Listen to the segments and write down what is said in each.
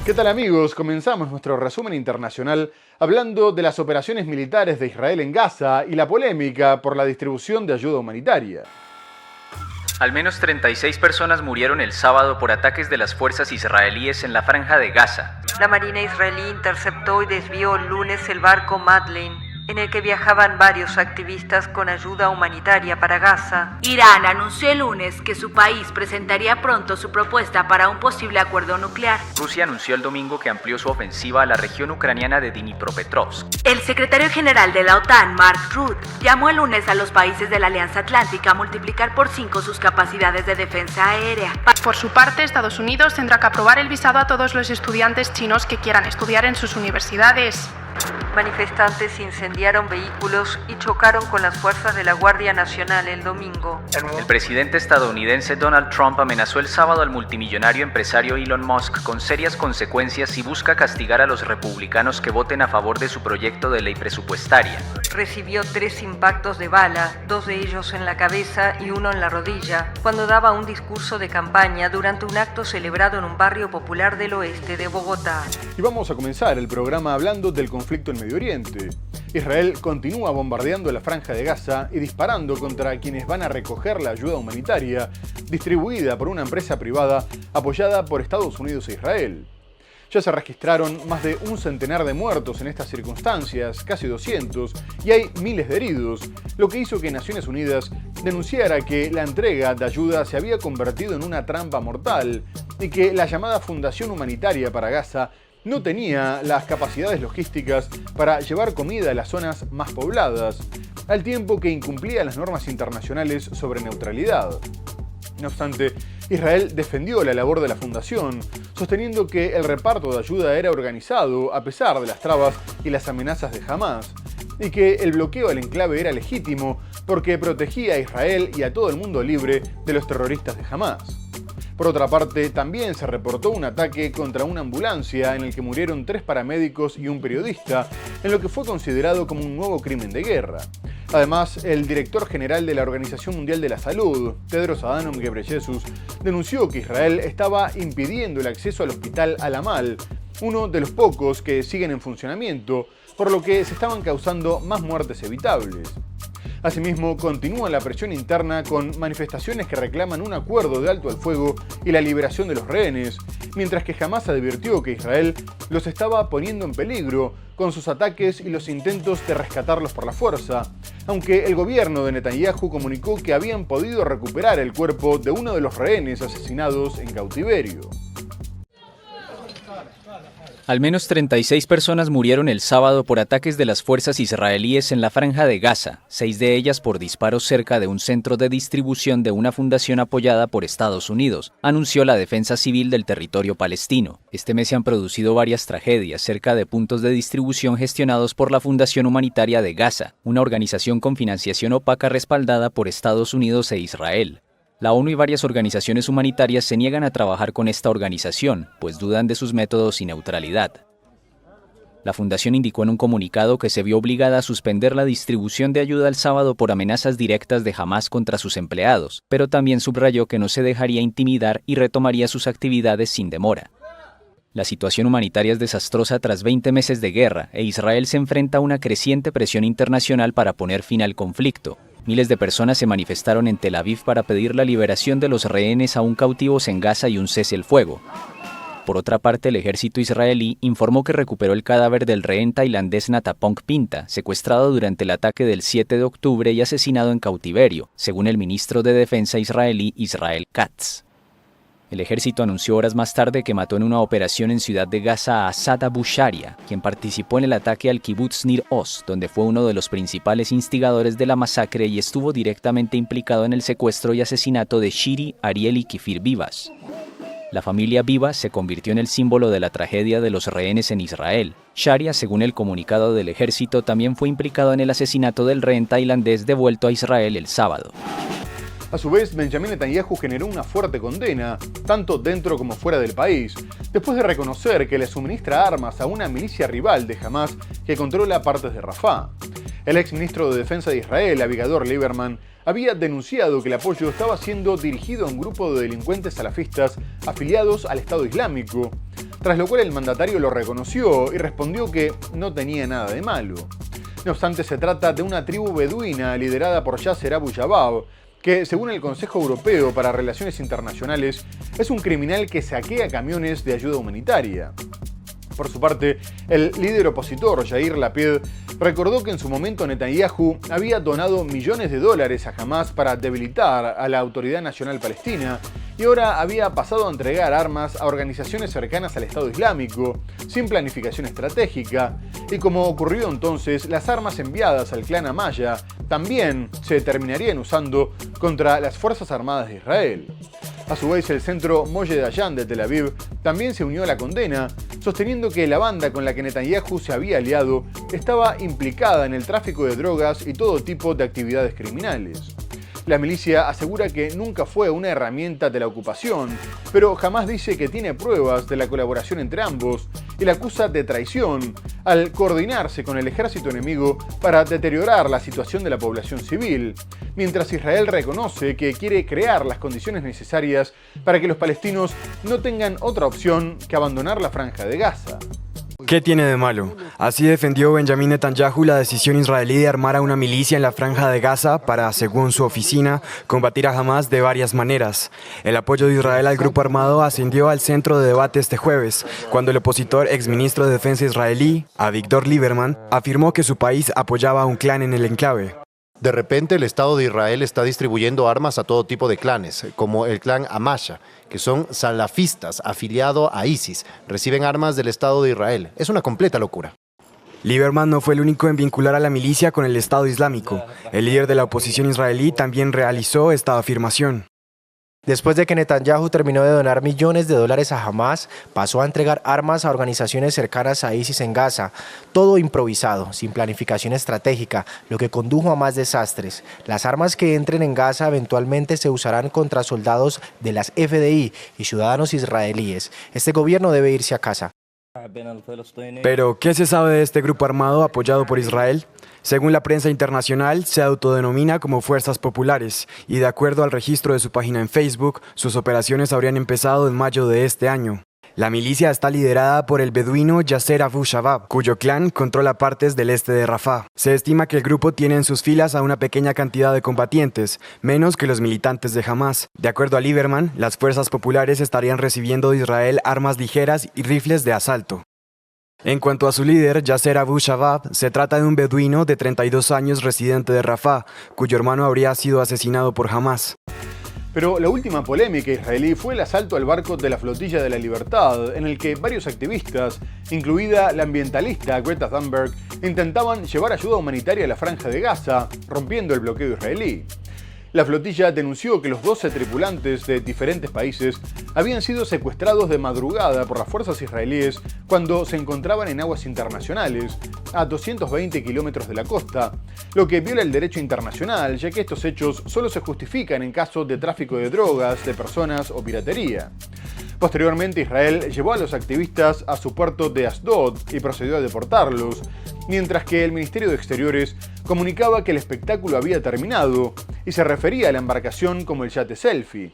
¿Qué tal amigos? Comenzamos nuestro resumen internacional hablando de las operaciones militares de Israel en Gaza y la polémica por la distribución de ayuda humanitaria. Al menos 36 personas murieron el sábado por ataques de las fuerzas israelíes en la franja de Gaza. La Marina israelí interceptó y desvió el lunes el barco Madeleine, en el que viajaban varios activistas con ayuda humanitaria para Gaza. Irán anunció el lunes que su país presentaría pronto su propuesta para un posible acuerdo nuclear. Rusia anunció el domingo que amplió su ofensiva a la región ucraniana de Dnipropetrovsk. El secretario general de la OTAN, Mark Rutte, llamó el lunes a los países de la Alianza Atlántica a multiplicar por 5 sus capacidades de defensa aérea. Por su parte, Estados Unidos tendrá que aprobar el visado a todos los estudiantes chinos que quieran estudiar en sus universidades. Manifestantes incendiaron vehículos y chocaron con las fuerzas de la Guardia Nacional el domingo. El presidente estadounidense Donald Trump amenazó el sábado al multimillonario empresario Elon Musk con serias consecuencias si busca castigar a los republicanos que voten a favor de su proyecto de ley presupuestaria. Recibió 3 impactos de bala, 2 de ellos en la cabeza y 1 en la rodilla, cuando daba un discurso de campaña durante un acto celebrado en un barrio popular del oeste de Bogotá. Y vamos a comenzar el programa hablando del conflicto en Medio Oriente. Israel continúa bombardeando la franja de Gaza y disparando contra quienes van a recoger la ayuda humanitaria distribuida por una empresa privada apoyada por Estados Unidos e Israel. Ya se registraron más de un centenar de muertos en estas circunstancias, casi 200, y hay miles de heridos, lo que hizo que Naciones Unidas denunciara que la entrega de ayuda se había convertido en una trampa mortal y que la llamada Fundación Humanitaria para Gaza no tenía las capacidades logísticas para llevar comida a las zonas más pobladas, al tiempo que incumplía las normas internacionales sobre neutralidad. No obstante, Israel defendió la labor de la fundación, sosteniendo que el reparto de ayuda era organizado a pesar de las trabas y las amenazas de Hamás, y que el bloqueo al enclave era legítimo porque protegía a Israel y a todo el mundo libre de los terroristas de Hamás. Por otra parte, también se reportó un ataque contra una ambulancia en el que murieron 3 paramédicos y un periodista, en lo que fue considerado como un nuevo crimen de guerra. Además, el director general de la Organización Mundial de la Salud, Tedros Adhanom Ghebreyesus, denunció que Israel estaba impidiendo el acceso al hospital Al-Amal, uno de los pocos que siguen en funcionamiento, por lo que se estaban causando más muertes evitables. Asimismo, continúa la presión interna con manifestaciones que reclaman un acuerdo de alto al fuego y la liberación de los rehenes, mientras que Hamás advirtió que Israel los estaba poniendo en peligro con sus ataques y los intentos de rescatarlos por la fuerza, aunque el gobierno de Netanyahu comunicó que habían podido recuperar el cuerpo de uno de los rehenes asesinados en cautiverio. Al menos 36 personas murieron el sábado por ataques de las fuerzas israelíes en la franja de Gaza, 6 de ellas por disparos cerca de un centro de distribución de una fundación apoyada por Estados Unidos, anunció la Defensa Civil del territorio palestino. Este mes se han producido varias tragedias cerca de puntos de distribución gestionados por la Fundación Humanitaria de Gaza, una organización con financiación opaca respaldada por Estados Unidos e Israel. La ONU y varias organizaciones humanitarias se niegan a trabajar con esta organización, pues dudan de sus métodos y neutralidad. La fundación indicó en un comunicado que se vio obligada a suspender la distribución de ayuda el sábado por amenazas directas de Hamás contra sus empleados, pero también subrayó que no se dejaría intimidar y retomaría sus actividades sin demora. La situación humanitaria es desastrosa tras 20 meses de guerra e Israel se enfrenta a una creciente presión internacional para poner fin al conflicto. Miles de personas se manifestaron en Tel Aviv para pedir la liberación de los rehenes aún cautivos en Gaza y un cese el fuego. Por otra parte, el ejército israelí informó que recuperó el cadáver del rehén tailandés Natapong Pinta, secuestrado durante el ataque del 7 de octubre y asesinado en cautiverio, según el ministro de Defensa israelí Israel Katz. El ejército anunció horas más tarde que mató en una operación en Ciudad de Gaza a Asad Abu Sharia, quien participó en el ataque al kibutz Nir Oz, donde fue uno de los principales instigadores de la masacre y estuvo directamente implicado en el secuestro y asesinato de Shiri, Ariel y Kfir Vivas. La familia Vivas se convirtió en el símbolo de la tragedia de los rehenes en Israel. Sharia, según el comunicado del ejército, también fue implicado en el asesinato del rehén tailandés devuelto a Israel el sábado. A su vez, Benjamin Netanyahu generó una fuerte condena, tanto dentro como fuera del país, después de reconocer que le suministra armas a una milicia rival de Hamás que controla partes de Rafah. El exministro de Defensa de Israel, Avigdor Lieberman, había denunciado que el apoyo estaba siendo dirigido a un grupo de delincuentes salafistas afiliados al Estado Islámico. tras lo cual el mandatario lo reconoció y respondió que no tenía nada de malo. No obstante, se trata de una tribu beduina liderada por Yasser Abu Shabab, que, según el Consejo Europeo para Relaciones Internacionales, es un criminal que saquea camiones de ayuda humanitaria. Por su parte, el líder opositor, Yair Lapid, recordó que en su momento Netanyahu había donado millones de dólares a Hamás para debilitar a la Autoridad Nacional Palestina y ahora había pasado a entregar armas a organizaciones cercanas al Estado Islámico, sin planificación estratégica, y como ocurrió entonces, las armas enviadas al clan Amaya también se terminarían usando contra las Fuerzas Armadas de Israel. A su vez, el centro Moye Dayan de Tel Aviv también se unió a la condena, sosteniendo que la banda con la que Netanyahu se había aliado estaba implicada en el tráfico de drogas y todo tipo de actividades criminales. La milicia asegura que nunca fue una herramienta de la ocupación, pero jamás dice que tiene pruebas de la colaboración entre ambos y la acusa de traición al coordinarse con el ejército enemigo para deteriorar la situación de la población civil, mientras Israel reconoce que quiere crear las condiciones necesarias para que los palestinos no tengan otra opción que abandonar la Franja de Gaza. ¿Qué tiene de malo? Así defendió Benjamin Netanyahu la decisión israelí de armar a una milicia en la Franja de Gaza para, según su oficina, combatir a Hamás de varias maneras. El apoyo de Israel al grupo armado ascendió al centro de debate este jueves, cuando el opositor exministro de Defensa israelí, Avigdor Lieberman, afirmó que su país apoyaba a un clan en el enclave. De repente, el Estado de Israel está distribuyendo armas a todo tipo de clanes, como el clan Amaya, que son salafistas afiliados a ISIS. Reciben armas del Estado de Israel. Es una completa locura. Lieberman no fue el único en vincular a la milicia con el Estado Islámico. El líder de la oposición israelí también realizó esta afirmación. Después de que Netanyahu terminó de donar millones de dólares a Hamás, pasó a entregar armas a organizaciones cercanas a ISIS en Gaza. Todo improvisado, sin planificación estratégica, lo que condujo a más desastres. Las armas que entren en Gaza eventualmente se usarán contra soldados de las FDI y ciudadanos israelíes. Este gobierno debe irse a casa. Pero, ¿qué se sabe de este grupo armado apoyado por Israel? Según la prensa internacional, se autodenomina como Fuerzas Populares y de acuerdo al registro de su página en Facebook, sus operaciones habrían empezado en mayo de este año. La milicia está liderada por el beduino Yasser Abu Shabab, cuyo clan controla partes del este de Rafah. Se estima que el grupo tiene en sus filas a una pequeña cantidad de combatientes, menos que los militantes de Hamás. De acuerdo a Lieberman, las Fuerzas Populares estarían recibiendo de Israel armas ligeras y rifles de asalto. En cuanto a su líder, Yasser Abu Shabab, se trata de un beduino de 32 años residente de Rafah, cuyo hermano habría sido asesinado por Hamás. Pero la última polémica israelí fue el asalto al barco de la Flotilla de la Libertad, en el que varios activistas, incluida la ambientalista Greta Thunberg, intentaban llevar ayuda humanitaria a la Franja de Gaza, rompiendo el bloqueo israelí. La flotilla denunció que los 12 tripulantes de diferentes países habían sido secuestrados de madrugada por las fuerzas israelíes cuando se encontraban en aguas internacionales, a 220 kilómetros de la costa, lo que viola el derecho internacional, ya que estos hechos solo se justifican en caso de tráfico de drogas, de personas o piratería. Posteriormente, Israel llevó a los activistas a su puerto de Asdod y procedió a deportarlos, mientras que el Ministerio de Exteriores comunicaba que el espectáculo había terminado y se refería a la embarcación como el yate selfie.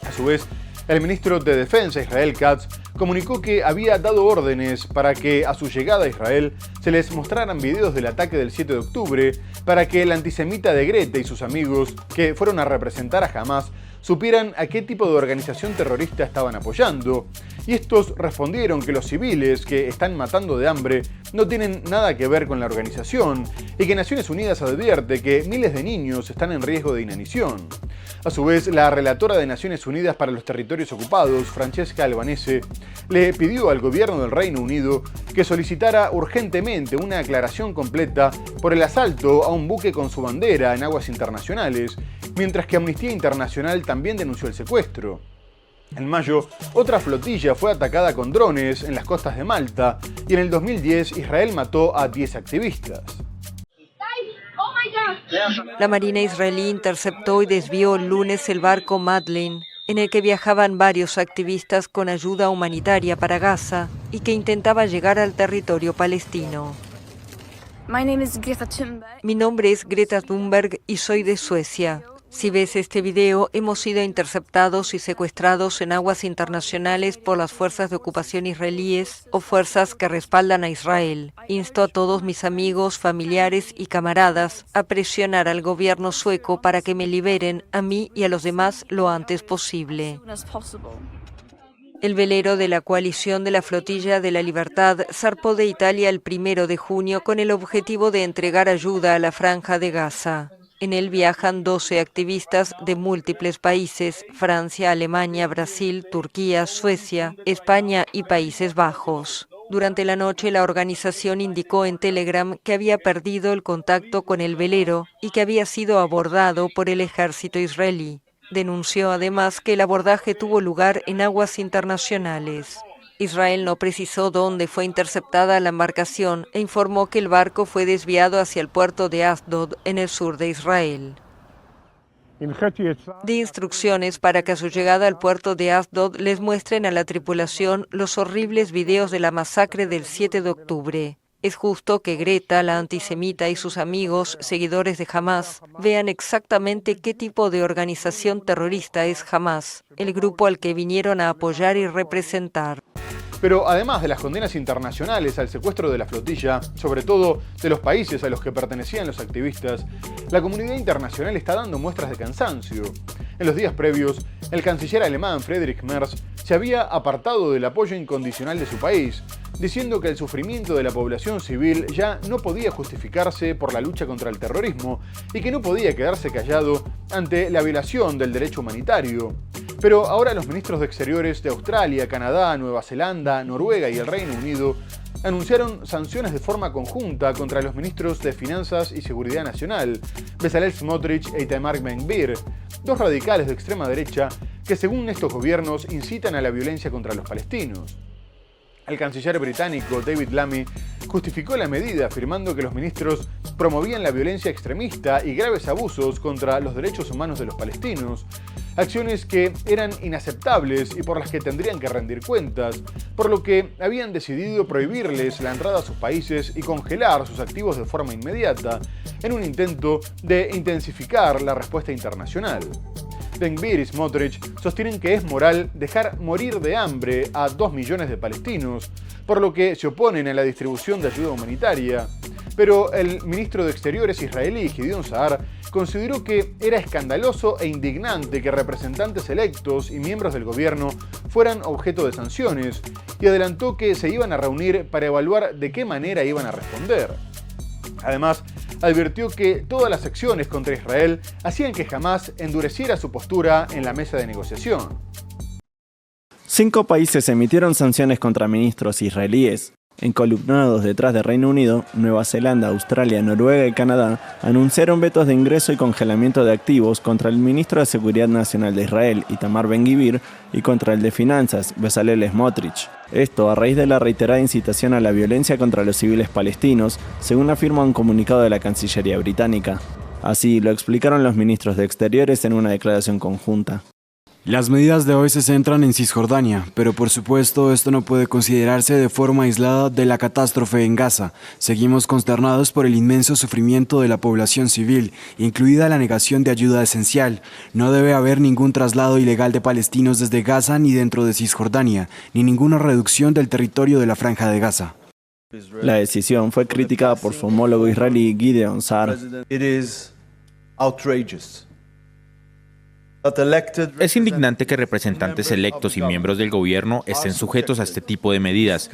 A su vez, el ministro de Defensa, Israel Katz, comunicó que había dado órdenes para que a su llegada a Israel se les mostraran videos del ataque del 7 de octubre para que el antisemita de Greta y sus amigos, que fueron a representar a Hamás, supieran a qué tipo de organización terrorista estaban apoyando, y estos respondieron que los civiles que están matando de hambre no tienen nada que ver con la organización, y que Naciones Unidas advierte que miles de niños están en riesgo de inanición. A su vez, la relatora de Naciones Unidas para los Territorios Ocupados, Francesca Albanese, le pidió al gobierno del Reino Unido que solicitara urgentemente una aclaración completa por el asalto a un buque con su bandera en aguas internacionales, mientras que Amnistía Internacional también denunció el secuestro. En mayo, otra flotilla fue atacada con drones en las costas de Malta y en el 2010 Israel mató a 10 activistas. La Marina israelí interceptó y desvió el lunes el barco Madlin, en el que viajaban varios activistas con ayuda humanitaria para Gaza y que intentaba llegar al territorio palestino. Mi nombre es Greta Thunberg y soy de Suecia. Si ves este video, hemos sido interceptados y secuestrados en aguas internacionales por las fuerzas de ocupación israelíes o fuerzas que respaldan a Israel. Insto a todos mis amigos, familiares y camaradas a presionar al gobierno sueco para que me liberen a mí y a los demás lo antes posible. El velero de la coalición de la Flotilla de la Libertad zarpó de Italia el 1 de junio con el objetivo de entregar ayuda a la Franja de Gaza. En él viajan 12 activistas de múltiples países: Francia, Alemania, Brasil, Turquía, Suecia, España y Países Bajos. Durante la noche, la organización indicó en Telegram que había perdido el contacto con el velero y que había sido abordado por el ejército israelí. Denunció además que el abordaje tuvo lugar en aguas internacionales. Israel no precisó dónde fue interceptada la embarcación e informó que el barco fue desviado hacia el puerto de Asdod, en el sur de Israel. Di instrucciones para que a su llegada al puerto de Asdod les muestren a la tripulación los horribles videos de la masacre del 7 de octubre. Es justo que Greta, la antisemita, y sus amigos, seguidores de Hamás, vean exactamente qué tipo de organización terrorista es Hamás, el grupo al que vinieron a apoyar y representar. Pero además de las condenas internacionales al secuestro de la flotilla, sobre todo de los países a los que pertenecían los activistas, la comunidad internacional está dando muestras de cansancio. En los días previos, el canciller alemán Friedrich Merz se había apartado del apoyo incondicional de su país, diciendo que el sufrimiento de la población civil ya no podía justificarse por la lucha contra el terrorismo y que no podía quedarse callado ante la violación del derecho humanitario. Pero ahora los ministros de Exteriores de Australia, Canadá, Nueva Zelanda, Noruega y el Reino Unido anunciaron sanciones de forma conjunta contra los ministros de Finanzas y Seguridad Nacional, Bezalel Smotrich e Itamar Ben-Gvir, dos radicales de extrema derecha que, según estos gobiernos, incitan a la violencia contra los palestinos. El canciller británico David Lammy justificó la medida afirmando que los ministros promovían la violencia extremista y graves abusos contra los derechos humanos de los palestinos, acciones que eran inaceptables y por las que tendrían que rendir cuentas, por lo que habían decidido prohibirles la entrada a sus países y congelar sus activos de forma inmediata, en un intento de intensificar la respuesta internacional. Ben-Gvir y Smotrich sostienen que es moral dejar morir de hambre a 2 millones de palestinos, por lo que se oponen a la distribución de ayuda humanitaria. Pero el ministro de Exteriores israelí, Gideon Sa'ar, consideró que era escandaloso e indignante que representantes electos y miembros del gobierno fueran objeto de sanciones, y adelantó que se iban a reunir para evaluar de qué manera iban a responder. Además, advirtió que todas las acciones contra Israel hacían que Hamás endureciera su postura en la mesa de negociación. 5 países emitieron sanciones contra ministros israelíes. Encolumnados detrás de Reino Unido, Nueva Zelanda, Australia, Noruega y Canadá anunciaron vetos de ingreso y congelamiento de activos contra el ministro de Seguridad Nacional de Israel, Itamar Ben-Gvir, y contra el de Finanzas, Bezalel Smotrich. Esto a raíz de la reiterada incitación a la violencia contra los civiles palestinos, según afirma un comunicado de la Cancillería británica. Así lo explicaron los ministros de Exteriores en una declaración conjunta. Las medidas de hoy se centran en Cisjordania, pero por supuesto esto no puede considerarse de forma aislada de la catástrofe en Gaza. Seguimos consternados por el inmenso sufrimiento de la población civil, incluida la negación de ayuda esencial. No debe haber ningún traslado ilegal de palestinos desde Gaza ni dentro de Cisjordania, ni ninguna reducción del territorio de la Franja de Gaza. La decisión fue criticada por su homólogo israelí Gideon Sa'ar. Es indignante que representantes electos y miembros del gobierno estén sujetos a este tipo de medidas.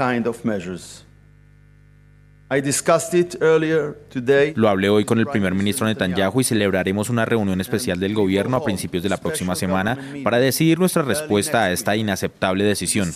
Lo hablé hoy con el primer ministro Netanyahu y celebraremos una reunión especial del gobierno a principios de la próxima semana para decidir nuestra respuesta a esta inaceptable decisión.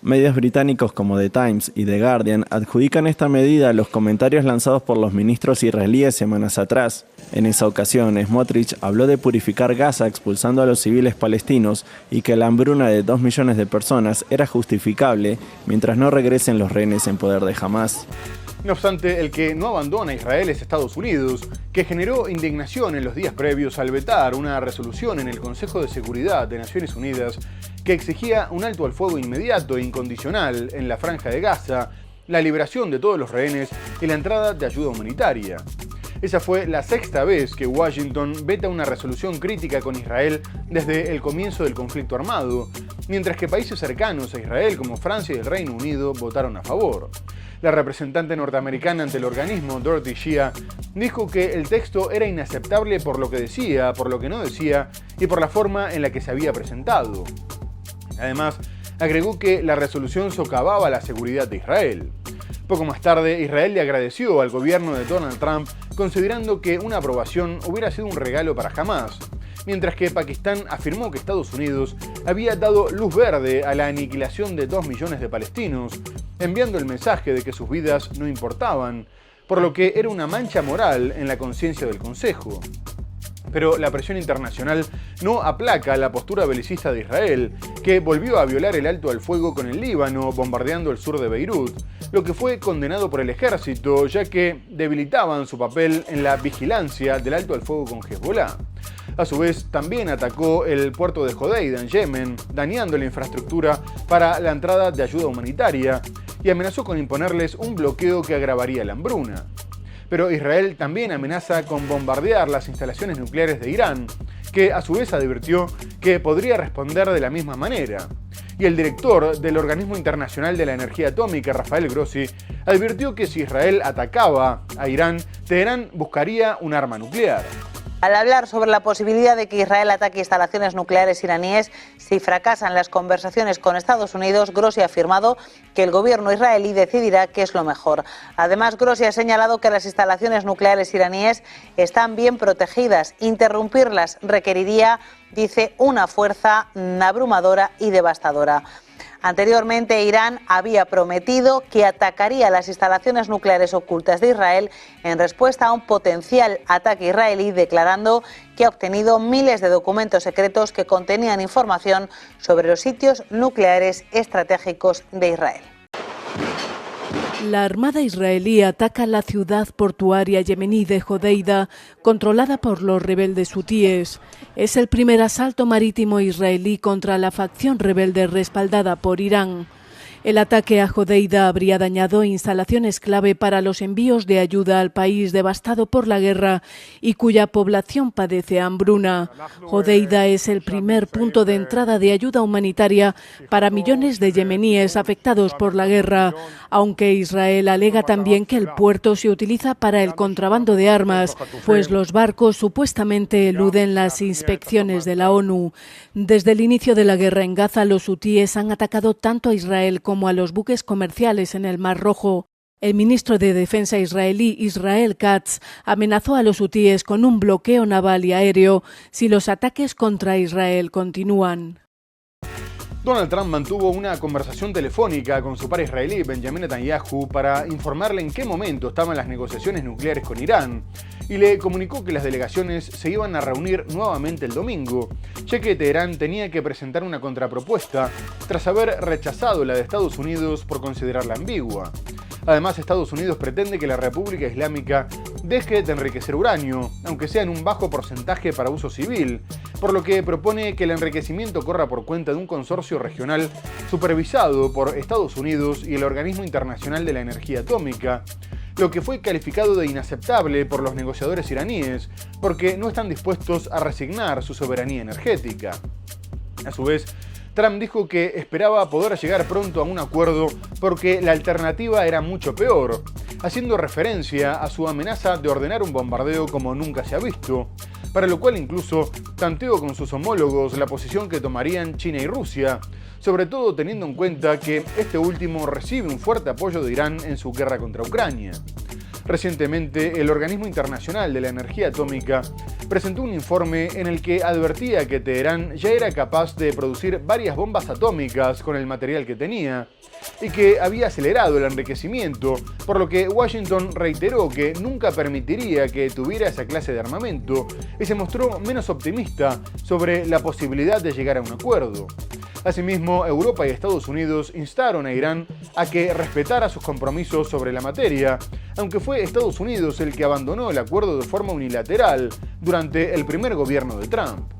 Medios británicos como The Times y The Guardian adjudican esta medida a los comentarios lanzados por los ministros israelíes semanas atrás. En esa ocasión, Smotrich habló de purificar Gaza expulsando a los civiles palestinos y que la hambruna de 2 millones de personas era justificable mientras no regresen los rehenes en poder de Hamás. No obstante, el que no abandona a Israel es Estados Unidos, que generó indignación en los días previos al vetar una resolución en el Consejo de Seguridad de Naciones Unidas que exigía un alto al fuego inmediato e incondicional en la Franja de Gaza la liberación de todos los rehenes y la entrada de ayuda humanitaria. Esa fue la sexta vez que Washington veta una resolución crítica con Israel desde el comienzo del conflicto armado, mientras que países cercanos a Israel como Francia y el Reino Unido votaron a favor. La representante norteamericana ante el organismo, Dorothy Shea, dijo que el texto era inaceptable por lo que decía, por lo que no decía y por la forma en la que se había presentado. Además, agregó que la resolución socavaba la seguridad de Israel. Poco más tarde, Israel le agradeció al gobierno de Donald Trump, considerando que una aprobación hubiera sido un regalo para Hamás, mientras que Pakistán afirmó que Estados Unidos había dado luz verde a la aniquilación de 2 millones de palestinos, enviando el mensaje de que sus vidas no importaban, por lo que era una mancha moral en la conciencia del Consejo. Pero la presión internacional no aplaca la postura belicista de Israel, que volvió a violar el alto al fuego con el Líbano, bombardeando el sur de Beirut, lo que fue condenado por el ejército, ya que debilitaban su papel en la vigilancia del alto al fuego con Hezbollah. A su vez, también atacó el puerto de Hodeida, en Yemen, dañando la infraestructura para la entrada de ayuda humanitaria, y amenazó con imponerles un bloqueo que agravaría la hambruna. Pero Israel también amenaza con bombardear las instalaciones nucleares de Irán, que a su vez advirtió que podría responder de la misma manera. Y el director del Organismo Internacional de la Energía Atómica, Rafael Grossi, advirtió que si Israel atacaba a Irán, Teherán buscaría un arma nuclear. Al hablar sobre la posibilidad de que Israel ataque instalaciones nucleares iraníes si fracasan las conversaciones con Estados Unidos, Grossi ha afirmado que el gobierno israelí decidirá qué es lo mejor. Además, Grossi ha señalado que las instalaciones nucleares iraníes están bien protegidas. Interrumpirlas requeriría, dice, una fuerza abrumadora y devastadora. Anteriormente, Irán había prometido que atacaría las instalaciones nucleares ocultas de Israel en respuesta a un potencial ataque israelí, declarando que ha obtenido miles de documentos secretos que contenían información sobre los sitios nucleares estratégicos de Israel. La Armada israelí ataca la ciudad portuaria yemení de Hodeida, controlada por los rebeldes hutíes. Es el primer asalto marítimo israelí contra la facción rebelde respaldada por Irán. El ataque a Hodeida habría dañado instalaciones clave para los envíos de ayuda al país devastado por la guerra y cuya población padece hambruna. Hodeida es el primer punto de entrada de ayuda humanitaria para millones de yemeníes afectados por la guerra, aunque Israel alega también que el puerto se utiliza para el contrabando de armas, pues los barcos supuestamente eluden las inspecciones de la ONU. Desde el inicio de la guerra en Gaza, los hutíes han atacado tanto a Israel como a los buques comerciales en el Mar Rojo. El ministro de Defensa israelí, Israel Katz, amenazó a los hutíes con un bloqueo naval y aéreo si los ataques contra Israel continúan. Donald Trump mantuvo una conversación telefónica con su par israelí, Benjamin Netanyahu, para informarle en qué momento estaban las negociaciones nucleares con Irán, y le comunicó que las delegaciones se iban a reunir nuevamente el domingo, ya que Teherán tenía que presentar una contrapropuesta tras haber rechazado la de Estados Unidos por considerarla ambigua. Además, Estados Unidos pretende que la República Islámica deje de enriquecer uranio, aunque sea en un bajo porcentaje para uso civil, por lo que propone que el enriquecimiento corra por cuenta de un consorcio regional supervisado por Estados Unidos y el Organismo Internacional de la Energía Atómica, lo que fue calificado de inaceptable por los negociadores iraníes, porque no están dispuestos a resignar su soberanía energética. A su vez, Trump dijo que esperaba poder llegar pronto a un acuerdo porque la alternativa era mucho peor, haciendo referencia a su amenaza de ordenar un bombardeo como nunca se ha visto, para lo cual incluso tanteó con sus homólogos la posición que tomarían China y Rusia, sobre todo teniendo en cuenta que este último recibe un fuerte apoyo de Irán en su guerra contra Ucrania. Recientemente, el Organismo Internacional de la Energía Atómica presentó un informe en el que advertía que Teherán ya era capaz de producir varias bombas atómicas con el material que tenía y que había acelerado el enriquecimiento, por lo que Washington reiteró que nunca permitiría que tuviera esa clase de armamento y se mostró menos optimista sobre la posibilidad de llegar a un acuerdo. Asimismo, Europa y Estados Unidos instaron a Irán a que respetara sus compromisos sobre la materia, aunque fue Estados Unidos el que abandonó el acuerdo de forma unilateral durante el primer gobierno de Trump.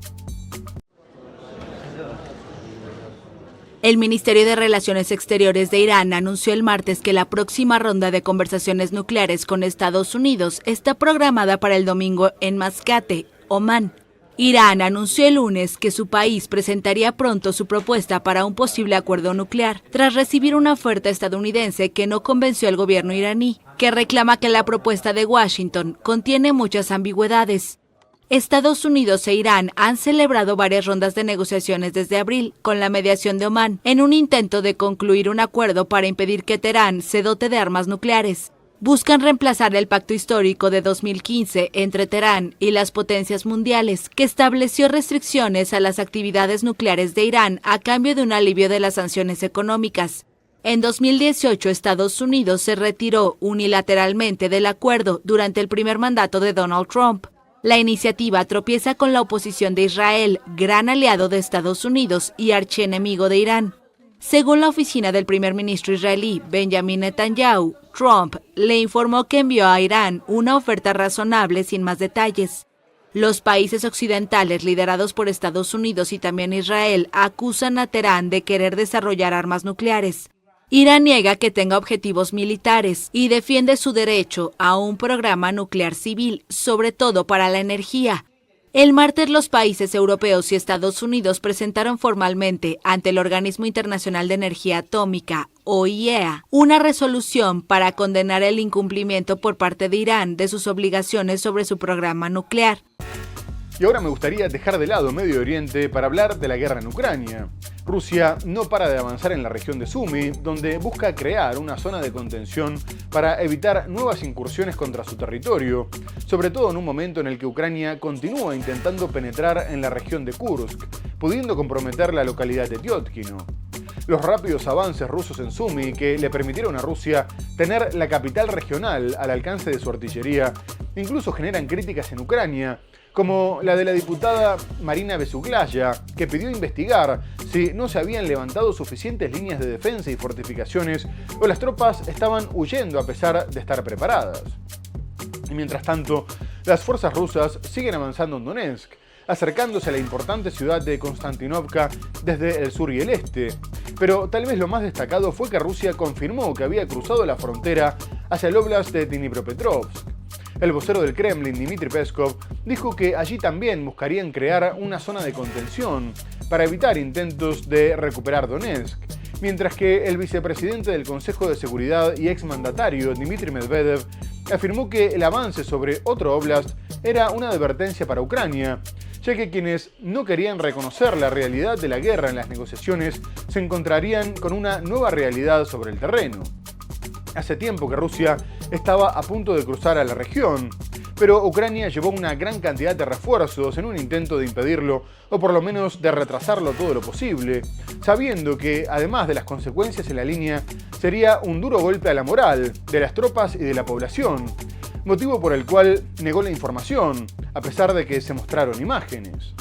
El Ministerio de Relaciones Exteriores de Irán anunció el martes que la próxima ronda de conversaciones nucleares con Estados Unidos está programada para el domingo en Mascate, Omán. Irán anunció el lunes que su país presentaría pronto su propuesta para un posible acuerdo nuclear, tras recibir una oferta estadounidense que no convenció al gobierno iraní, que reclama que la propuesta de Washington contiene muchas ambigüedades. Estados Unidos e Irán han celebrado varias rondas de negociaciones desde abril, con la mediación de Omán, en un intento de concluir un acuerdo para impedir que Teherán se dote de armas nucleares. Buscan reemplazar el pacto histórico de 2015 entre Teherán y las potencias mundiales, que estableció restricciones a las actividades nucleares de Irán a cambio de un alivio de las sanciones económicas. En 2018, Estados Unidos se retiró unilateralmente del acuerdo durante el primer mandato de Donald Trump. La iniciativa tropieza con la oposición de Israel, gran aliado de Estados Unidos y archienemigo de Irán. Según la oficina del primer ministro israelí, Benjamin Netanyahu, Trump le informó que envió a Irán una oferta razonable sin más detalles. Los países occidentales, liderados por Estados Unidos y también Israel, acusan a Teherán de querer desarrollar armas nucleares. Irán niega que tenga objetivos militares y defiende su derecho a un programa nuclear civil, sobre todo para la energía. El martes los países europeos y Estados Unidos presentaron formalmente ante el Organismo Internacional de Energía Atómica, OIEA, una resolución para condenar el incumplimiento por parte de Irán de sus obligaciones sobre su programa nuclear. Y ahora me gustaría dejar de lado Medio Oriente para hablar de la guerra en Ucrania. Rusia no para de avanzar en la región de Sumy, donde busca crear una zona de contención para evitar nuevas incursiones contra su territorio, sobre todo en un momento en el que Ucrania continúa intentando penetrar en la región de Kursk, pudiendo comprometer la localidad de Tyotkino. Los rápidos avances rusos en Sumy, que le permitieron a Rusia tener la capital regional al alcance de su artillería, incluso generan críticas en Ucrania, como la de la diputada Marina Besuglaya, que pidió investigar si no se habían levantado suficientes líneas de defensa y fortificaciones o las tropas estaban huyendo a pesar de estar preparadas. Y mientras tanto, las fuerzas rusas siguen avanzando en Donetsk, acercándose a la importante ciudad de Konstantinovka desde el sur y el este. Pero tal vez lo más destacado fue que Rusia confirmó que había cruzado la frontera hacia el óblast de Dnipropetrovsk. El vocero del Kremlin, Dmitry Peskov, dijo que allí también buscarían crear una zona de contención para evitar intentos de recuperar Donetsk, mientras que el vicepresidente del Consejo de Seguridad y exmandatario, Dmitry Medvedev, afirmó que el avance sobre otro óblast era una advertencia para Ucrania, ya que quienes no querían reconocer la realidad de la guerra en las negociaciones se encontrarían con una nueva realidad sobre el terreno. Hace tiempo que Rusia estaba a punto de cruzar a la región, pero Ucrania llevó una gran cantidad de refuerzos en un intento de impedirlo, o por lo menos de retrasarlo todo lo posible, sabiendo que, además de las consecuencias en la línea, sería un duro golpe a la moral de las tropas y de la población, motivo por el cual negó la información, a pesar de que se mostraron imágenes.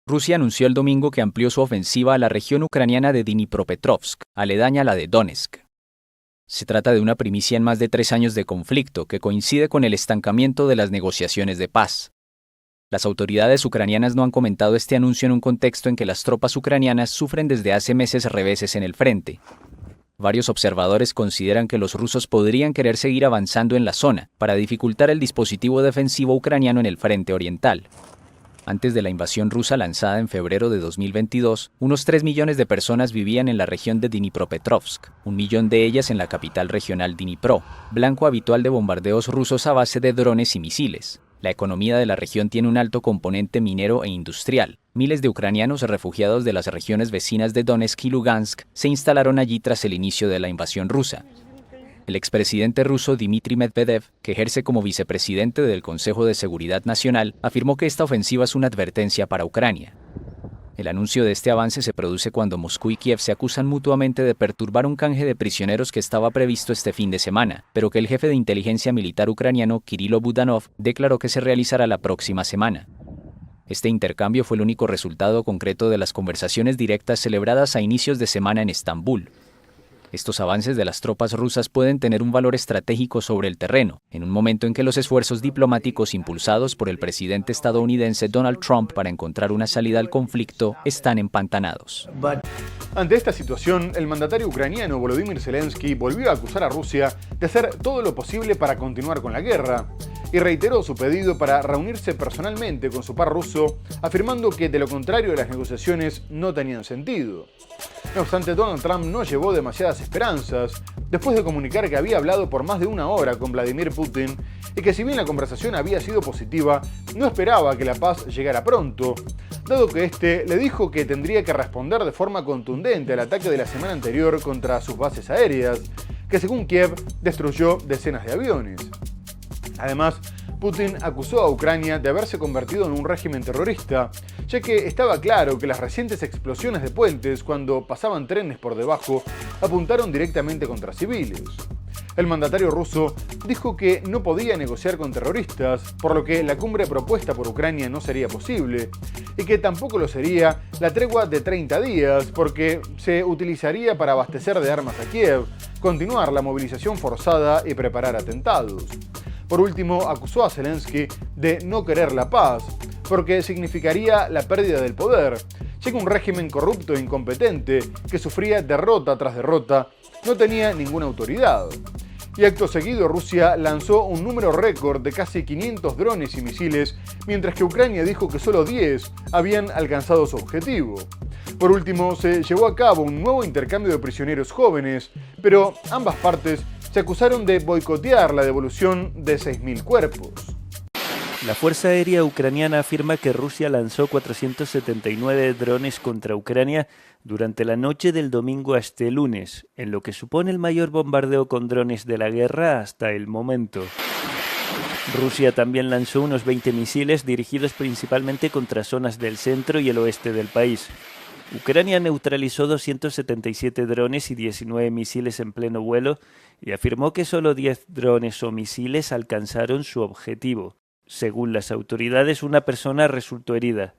Rusia anunció el domingo que amplió su ofensiva a la región ucraniana de Dnipropetrovsk, aledaña a la de Donetsk. Se trata de una primicia en más de 3 años de conflicto que coincide con el estancamiento de las negociaciones de paz. Las autoridades ucranianas no han comentado este anuncio en un contexto en que las tropas ucranianas sufren desde hace meses reveses en el frente. Varios observadores consideran que los rusos podrían querer seguir avanzando en la zona para dificultar el dispositivo defensivo ucraniano en el frente oriental. Antes de la invasión rusa lanzada en febrero de 2022, unos 3 millones de personas vivían en la región de Dnipropetrovsk, 1 millón de ellas en la capital regional Dnipro, blanco habitual de bombardeos rusos a base de drones y misiles. La economía de la región tiene un alto componente minero e industrial. Miles de ucranianos refugiados de las regiones vecinas de Donetsk y Lugansk se instalaron allí tras el inicio de la invasión rusa. El expresidente ruso Dmitry Medvedev, que ejerce como vicepresidente del Consejo de Seguridad Nacional, afirmó que esta ofensiva es una advertencia para Ucrania. El anuncio de este avance se produce cuando Moscú y Kiev se acusan mutuamente de perturbar un canje de prisioneros que estaba previsto este fin de semana, pero que el jefe de inteligencia militar ucraniano, Kirilo Budanov, declaró que se realizará la próxima semana. Este intercambio fue el único resultado concreto de las conversaciones directas celebradas a inicios de semana en Estambul. Estos avances de las tropas rusas pueden tener un valor estratégico sobre el terreno, en un momento en que los esfuerzos diplomáticos impulsados por el presidente estadounidense Donald Trump para encontrar una salida al conflicto están empantanados. Ante esta situación, el mandatario ucraniano Volodymyr Zelensky volvió a acusar a Rusia de hacer todo lo posible para continuar con la guerra y reiteró su pedido para reunirse personalmente con su par ruso, afirmando que de lo contrario las negociaciones no tenían sentido. No obstante, Donald Trump no llevó demasiadas esperanzas después de comunicar que había hablado por más de una hora con Vladimir Putin y que si bien la conversación había sido positiva, no esperaba que la paz llegara pronto, dado que este le dijo que tendría que responder de forma contundente al ataque de la semana anterior contra sus bases aéreas, que según Kiev destruyó decenas de aviones. Además, Putin acusó a Ucrania de haberse convertido en un régimen terrorista, ya que estaba claro que las recientes explosiones de puentes cuando pasaban trenes por debajo apuntaron directamente contra civiles. El mandatario ruso dijo que no podía negociar con terroristas, por lo que la cumbre propuesta por Ucrania no sería posible, y que tampoco lo sería la tregua de 30 días, porque se utilizaría para abastecer de armas a Kiev, continuar la movilización forzada y preparar atentados. Por último, acusó a Zelensky de no querer la paz, porque significaría la pérdida del poder, ya que un régimen corrupto e incompetente, que sufría derrota tras derrota, no tenía ninguna autoridad. Y acto seguido, Rusia lanzó un número récord de casi 500 drones y misiles, mientras que Ucrania dijo que solo 10 habían alcanzado su objetivo. Por último, se llevó a cabo un nuevo intercambio de prisioneros jóvenes, pero ambas partes se acusaron de boicotear la devolución de 6.000 cuerpos. La Fuerza Aérea Ucraniana afirma que Rusia lanzó 479 drones contra Ucrania durante la noche del domingo a este lunes, en lo que supone el mayor bombardeo con drones de la guerra hasta el momento. Rusia también lanzó unos 20 misiles dirigidos principalmente contra zonas del centro y el oeste del país. Ucrania neutralizó 277 drones y 19 misiles en pleno vuelo y afirmó que solo 10 drones o misiles alcanzaron su objetivo. Según las autoridades, una persona resultó herida.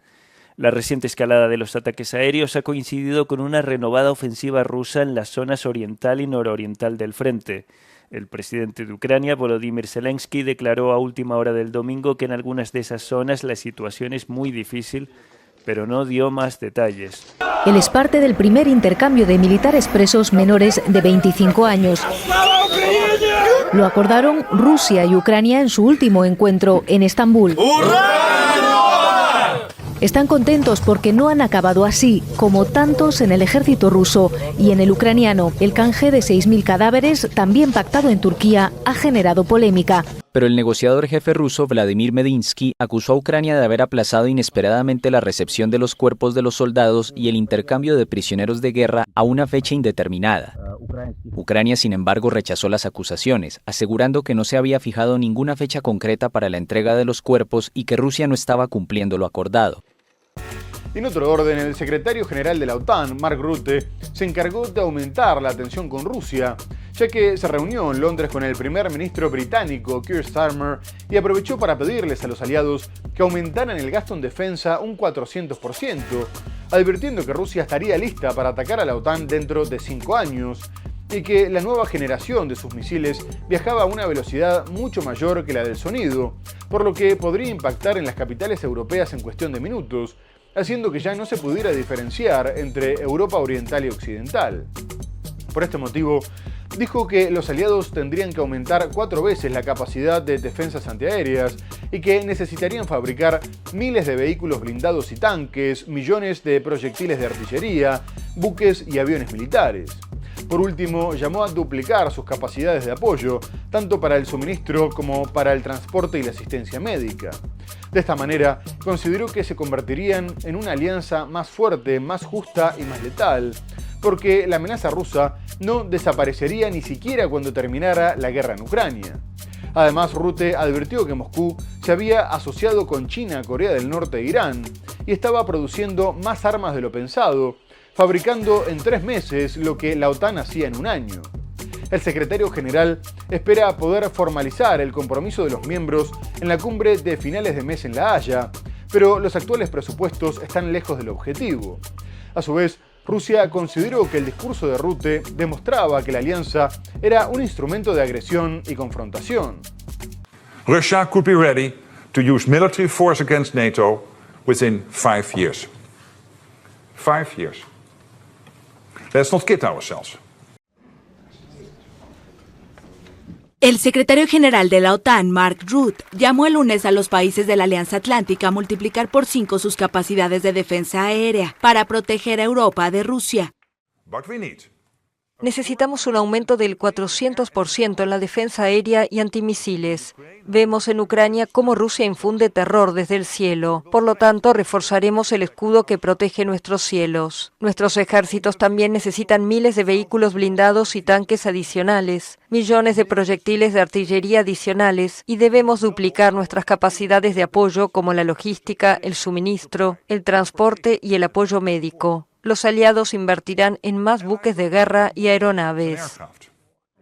La reciente escalada de los ataques aéreos ha coincidido con una renovada ofensiva rusa en las zonas oriental y nororiental del frente. El presidente de Ucrania, Volodymyr Zelensky, declaró a última hora del domingo que en algunas de esas zonas la situación es muy difícil, pero no dio más detalles. Él es parte del primer intercambio de militares presos menores de 25 años. Lo acordaron Rusia y Ucrania en su último encuentro en Estambul. Están contentos porque no han acabado así, como tantos en el ejército ruso y en el ucraniano. El canje de 6.000 cadáveres, también pactado en Turquía, ha generado polémica. Pero el negociador jefe ruso Vladimir Medinsky acusó a Ucrania de haber aplazado inesperadamente la recepción de los cuerpos de los soldados y el intercambio de prisioneros de guerra a una fecha indeterminada. Ucrania, sin embargo, rechazó las acusaciones, asegurando que no se había fijado ninguna fecha concreta para la entrega de los cuerpos y que Rusia no estaba cumpliendo lo acordado. En otro orden, el secretario general de la OTAN, Mark Rutte, se encargó de aumentar la tensión con Rusia, ya que se reunió en Londres con el primer ministro británico Keir Starmer y aprovechó para pedirles a los aliados que aumentaran el gasto en defensa un 400%, advirtiendo que Rusia estaría lista para atacar a la OTAN dentro de 5 años y que la nueva generación de sus misiles viajaba a una velocidad mucho mayor que la del sonido, por lo que podría impactar en las capitales europeas en cuestión de minutos, haciendo que ya no se pudiera diferenciar entre Europa Oriental y Occidental. Por este motivo, dijo que los aliados tendrían que aumentar 4 veces la capacidad de defensas antiaéreas y que necesitarían fabricar miles de vehículos blindados y tanques, millones de proyectiles de artillería, buques y aviones militares. Por último, llamó a duplicar sus capacidades de apoyo, tanto para el suministro como para el transporte y la asistencia médica. De esta manera, consideró que se convertirían en una alianza más fuerte, más justa y más letal, porque la amenaza rusa no desaparecería ni siquiera cuando terminara la guerra en Ucrania. Además, Rutte advirtió que Moscú se había asociado con China, Corea del Norte e Irán y estaba produciendo más armas de lo pensado, fabricando en 3 meses lo que la OTAN hacía en un año. El secretario general espera poder formalizar el compromiso de los miembros en la cumbre de finales de mes en La Haya, pero los actuales presupuestos están lejos del objetivo. A su vez, Rusia consideró que el discurso de Rutte demostraba que la alianza era un instrumento de agresión y confrontación. Russia could be ready to use military force against NATO within 5 years. 5 years. Let's not kid ourselves. El secretario general de la OTAN, Mark Rutte, llamó el lunes a los países de la Alianza Atlántica a multiplicar por 5 sus capacidades de defensa aérea para proteger a Europa de Rusia. Necesitamos un aumento del 400% en la defensa aérea y antimisiles. Vemos en Ucrania cómo Rusia infunde terror desde el cielo. Por lo tanto, reforzaremos el escudo que protege nuestros cielos. Nuestros ejércitos también necesitan miles de vehículos blindados y tanques adicionales, millones de proyectiles de artillería adicionales, y debemos duplicar nuestras capacidades de apoyo como la logística, el suministro, el transporte y el apoyo médico. Los aliados invertirán en más buques de guerra y aeronaves.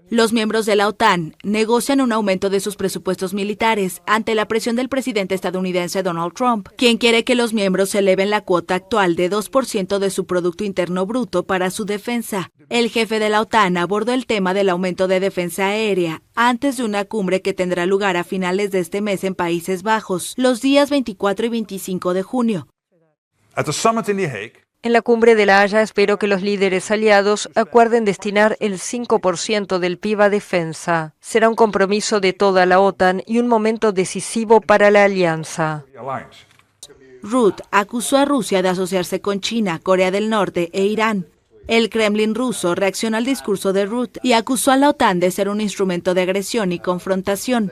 Los miembros de la OTAN negocian un aumento de sus presupuestos militares ante la presión del presidente estadounidense Donald Trump, quien quiere que los miembros eleven la cuota actual de 2% de su Producto Interno Bruto para su defensa. El jefe de la OTAN abordó el tema del aumento de defensa aérea antes de una cumbre que tendrá lugar a finales de este mes en Países Bajos, los días 24 y 25 de junio. En la cumbre de La Haya espero que los líderes aliados acuerden destinar el 5% del PIB a defensa. Será un compromiso de toda la OTAN y un momento decisivo para la alianza. Rutte acusó a Rusia de asociarse con China, Corea del Norte e Irán. El Kremlin ruso reaccionó al discurso de Rutte y acusó a la OTAN de ser un instrumento de agresión y confrontación.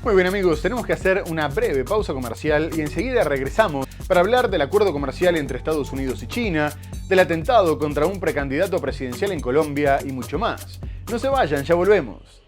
Muy bien amigos, tenemos que hacer una breve pausa comercial y enseguida regresamos para hablar del acuerdo comercial entre Estados Unidos y China, del atentado contra un precandidato presidencial en Colombia y mucho más. No se vayan, ya volvemos.